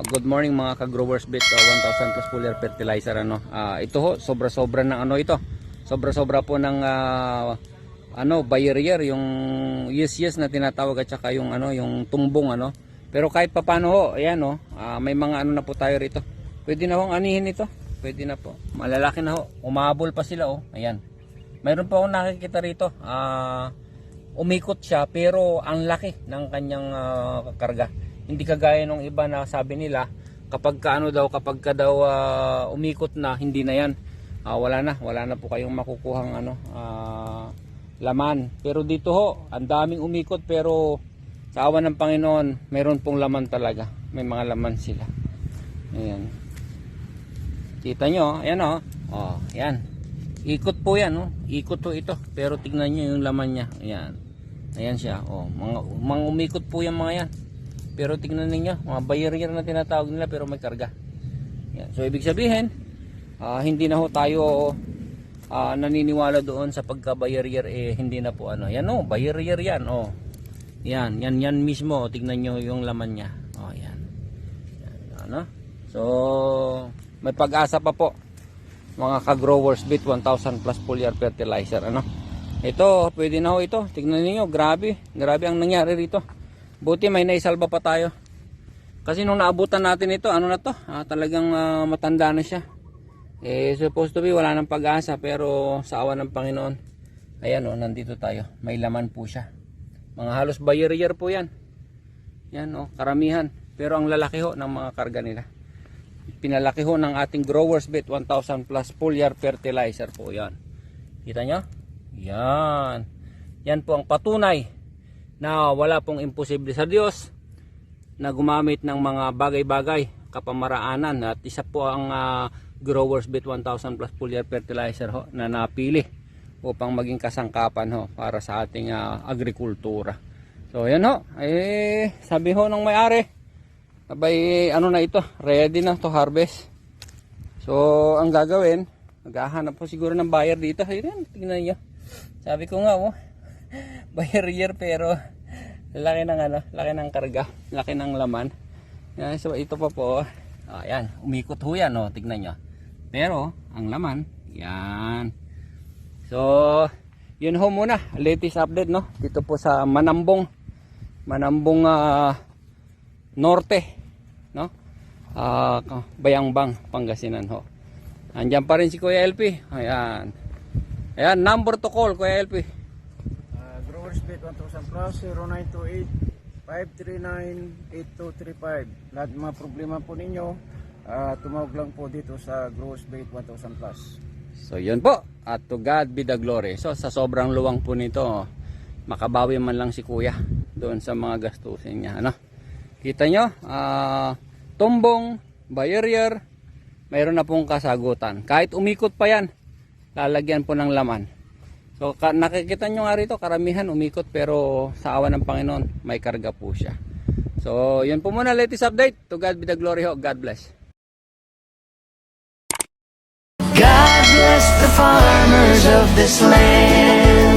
good morning mga ka-growers bit 1000 plus foliar fertilizer ito ho, sobra-sobra ng ito. Sobra-sobra po ng barrier yung yes na tinatawag at saka yung yung tumbong Pero kahit papaano ho, ayan may mga na po tayo rito. Pwede na hong anihin ito. Pwede na po. Malalaki na ho. Umahabol pa sila Ayan. Mayroon pa akong nakikita rito. Umikot siya pero ang laki ng kanyang karga. Hindi kagaya nung iba na sabi nila kapag ka daw umikot na hindi na yan. Wala na po kayong makukuhang laman. Pero dito ho, ang daming umikot pero sa awa ng Panginoon, mayroon pong laman talaga. May mga laman sila. Ayan. Kita nyo, ayan ayan. Ikot po yan Ikot po ito. Pero tignan nyo yung laman niya. Ayan. Ayan siya. Mga umikot po yung mga yan. Pero tignan ninyo, mga barrier na tinatawag nila pero may karga. Yan. So ibig sabihin, hindi na ho tayo naniniwala doon sa pagka-barrier hindi na po Yan barrier yan Yan mismo, tignan nyo yung laman niya. Yan. So may pag-asa pa po mga ka-growers bit 1000 plus foliar fertilizer Ito, pwede na ho ito. Tignan niyo, grabe ang nangyari rito. Buti may naisalba pa tayo. Kasi nung naabutan natin ito, talagang matanda na siya. Supposed to be wala nang pag-asa pero sa awa ng Panginoon, ayan nandito tayo. May laman po siya. Mga halos barrier po yan. Yan karamihan. Pero ang lalaki ho ng mga karga nila. Pinalaki ho ng ating growers bit 1000 plus foliar fertilizer po yan. Kita nyo? Yan. Yan po ang patunay na wala pong imposible sa Diyos na gumamit ng mga bagay-bagay kapamaraanan at isa po ang growers bit 1000 plus foliar fertilizer na napili upang maging kasangkapan para sa ating agrikultura. So yan sabi ng may-ari abay na ito, ready na to harvest. So ang gagawin, maghahanap po siguro ng buyer dito. Ayun, tingnan niyo. Sabi ko nga barrier pero laki ng karga, laki ng laman. Yan, so ito pa po. Ayan, umikot ho yan tignan nyo. Pero ang laman, yan. So, yun ho muna, latest update dito po sa Manambong Norte, Bayangbang, Pangasinan ho. Andiyan pa rin si Kuya LP. Ayan. Ayan, number to call Kuya LP. Growers bit 1000 plus 0928-539-8235. Lahat mga problema po ninyo, tumawag lang po dito sa Growers bit 1000 plus. So yun po, at to God be the glory. So sa sobrang luwang po nito, makabawi man lang si Kuya doon sa mga gastusin niya. Kita nyo, tumbong, barrier, mayroon na pong kasagutan. Kahit umikot pa yan, lalagyan po ng laman. So nakikita nyo nga rito, karamihan umikot pero sa awa ng Panginoon may karga po siya. So yun po muna, latest update. To God be the glory ho. God bless. God bless the farmers of this land.